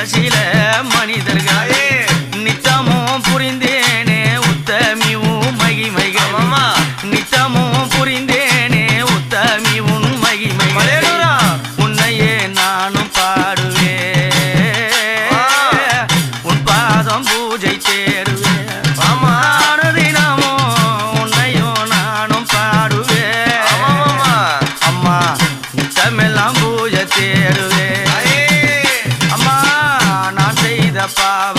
சில மனிதர்களே நித்தமும் புரிந்தேனே உத்தமி உன் மகிமைகள் நித்தமும் புரிந்தேனே உத்தமி உன் மகிமைகள் உன்னையே நானும் பாடுவேன் உன் பாதம் பூஜை தேடுவேன் தினமும் உன்னையும் நானும் பாடுவேன் அம்மா நித்தமெல்லாம் பூஜை தேடுவேன் அம்மா நான் செய்த பாவ